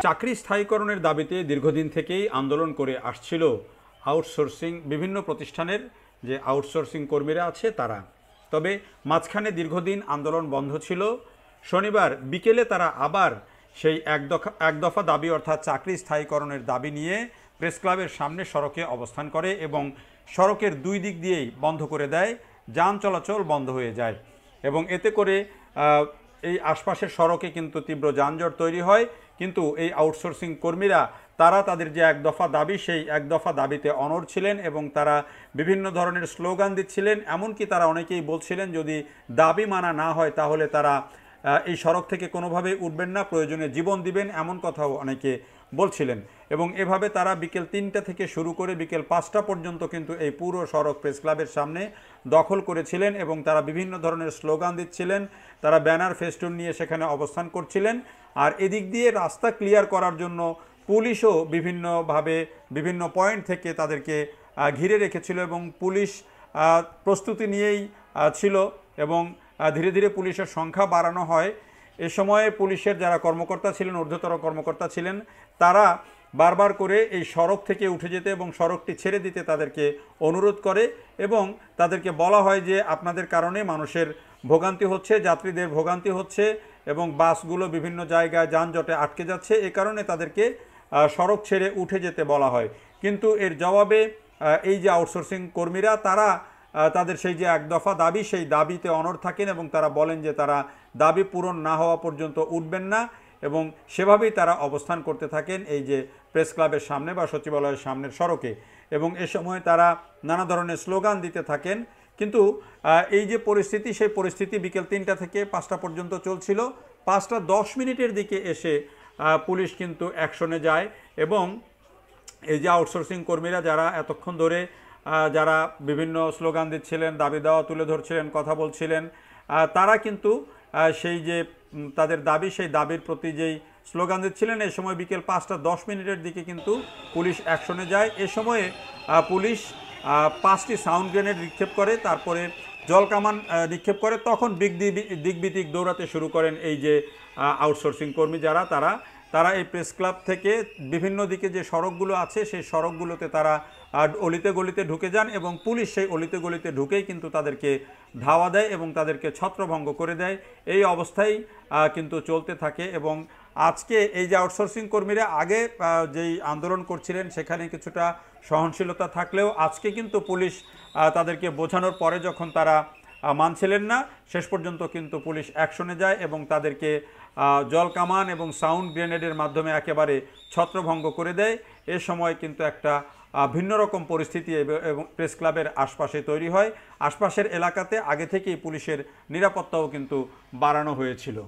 চাকরি স্থায়ীকরণের দাবিতে দীর্ঘদিন থেকেই আন্দোলন করে আসছিল আউটসোর্সিং বিভিন্ন প্রতিষ্ঠানের যে আউটসোর্সিং কর্মীরা আছে তারা। তবে মাঝখানে দীর্ঘদিন আন্দোলন বন্ধ ছিল। শনিবার বিকেলে তারা আবার সেই এক দফা দাবি অর্থাৎ চাকরি স্থায়ীকরণের দাবি নিয়ে প্রেস ক্লাবের সামনে সড়কে অবস্থান করে এবং সড়কের দুই দিক দিয়েই বন্ধ করে দেয়, যান চলাচল বন্ধ হয়ে যায় এবং এতে করে এই আশপাশের সড়কে কিন্তু তীব্র যানজট তৈরি হয়। কিন্তু এই আউটসোর্সিং কর্মীরা তারা তাদের যে এক দফা দাবি সেই এক দফা দাবিতে অনড় ছিলেন এবং তারা বিভিন্ন ধরনের স্লোগান দিচ্ছিলেন। এমনকি তারা অনেকেই বলছিলেন যদি দাবি মানা না হয় তাহলে তারা এই সড়ক থেকে কোনোভাবে উঠবেন না, প্রয়োজনে জীবন দিবেন, এমন কথাও অনেকে বলছিলেন। এবং এভাবে তারা বিকেল 3টা থেকে শুরু করে বিকেল 5টা পর্যন্ত কিন্তু এই পুরো সড়ক প্রেস ক্লাবের সামনে দখল করেছিলেন এবং তারা বিভিন্ন ধরনের স্লোগান দিচ্ছিলেন, তারা ব্যানার ফেস্টুন নিয়ে সেখানে অবস্থান করছিলেন। আর এদিক দিয়ে রাস্তা ক্লিয়ার করার জন্য পুলিশও বিভিন্নভাবে বিভিন্ন পয়েন্ট থেকে তাদেরকে ঘিরে রেখেছিল এবং পুলিশ প্রস্তুতি নিয়েই ছিল এবং ধীরে ধীরে পুলিশের সংখ্যা বাড়ানো হয়। এ সময়ে পুলিশের যারা কর্মকর্তা ছিলেন, ঊর্ধ্বতর কর্মকর্তা ছিলেন, তারা বারবার করে এই সড়ক থেকে উঠে যেতে এবং সড়কটি ছেড়ে দিতে তাদেরকে অনুরোধ করে এবং তাদেরকে বলা হয় যে আপনাদের কারণে মানুষের ভোগান্তি হচ্ছে, যাত্রীদের ভোগান্তি হচ্ছে এবং বাসগুলো বিভিন্ন জায়গায় যানজটে আটকে যাচ্ছে, এ কারণে তাদেরকে সড়ক ছেড়ে উঠে যেতে বলা হয়। কিন্তু এর জবাবে এই যে আউটসোর্সিং কর্মীরা তারা তাদের সেই যে এক দফা দাবি সেই দাবিতে অনড় থাকেন এবং তারা বলেন যে তারা দাবি পূরণ না হওয়া পর্যন্ত উঠবেন না এবং সেভাবেই তারা অবস্থান করতে থাকেন এই যে প্রেস ক্লাবের সামনে বা সচিবালয়ের সামনের সড়কে। এবং এ সময় তারা নানা ধরনের স্লোগান দিতে থাকেন। কিন্তু এই যে পরিস্থিতি সেই পরিস্থিতি বিকেল 3টা থেকে 5টা পর্যন্ত চলছিল। 5টা 10 মিনিটের দিকে এসে পুলিশ কিন্তু অ্যাকশনে যায় এবং এই যে আউটসোর্সিং কর্মীরা যারা এতক্ষণ ধরে যারা বিভিন্ন স্লোগান দিচ্ছিলেন, দাবি দেওয়া তুলে ধরছিলেন, কথা বলছিলেন, তারা কিন্তু সেই যে তাদের দাবি সেই দাবির প্রতি যেই স্লোগান দিচ্ছিলেন, এই সময় বিকেল 5টা 10 মিনিটের দিকে কিন্তু পুলিশ অ্যাকশনে যায়। এ সময়ে পুলিশ 5টি সাউন্ড গ্রেনেড নিক্ষেপ করে, তারপরে জলকামান নিক্ষেপ করে। তখন দিকবিদিক দৌড়াতে শুরু করেন এই যে আউটসোর্সিং কর্মী যারা তারা এই প্রেস ক্লাব থেকে বিভিন্ন দিকে যে সড়কগুলো আছে সেই সড়কগুলোতে তারা অলিতে গলিতে ঢুকে যান এবং পুলিশ সেই অলিতে গলিতে ঢুকেই কিন্তু তাদেরকে ধাওয়া দেয় এবং তাদেরকে ছত্রভঙ্গ করে দেয়। এই অবস্থায় কিন্তু চলতে থাকে এবং আজকে এই যে আউটসোর্সিং কর্মীরা আগে যেই আন্দোলন করছিলেন সেখানে কিছুটা সহনশীলতা থাকলেও আজকে কিন্তু পুলিশ তাদেরকে বোঝানোর পরে যখন তারা মানছিলেন না, শেষ পর্যন্ত কিন্তু পুলিশ অ্যাকশনে যায় এবং তাদেরকে জলকামান এবং সাউন্ড গ্রেনেডের মাধ্যমে একেবারে ছত্রভঙ্গ করে দেয়। এ সময় কিন্তু একটা ভিন্ন রকম পরিস্থিতি এবং প্রেস ক্লাবের আশপাশে তৈরি হয়। আশপাশের এলাকাতে আগে থেকেই পুলিশের নিরাপত্তাও কিন্তু বাড়ানো হয়েছিল।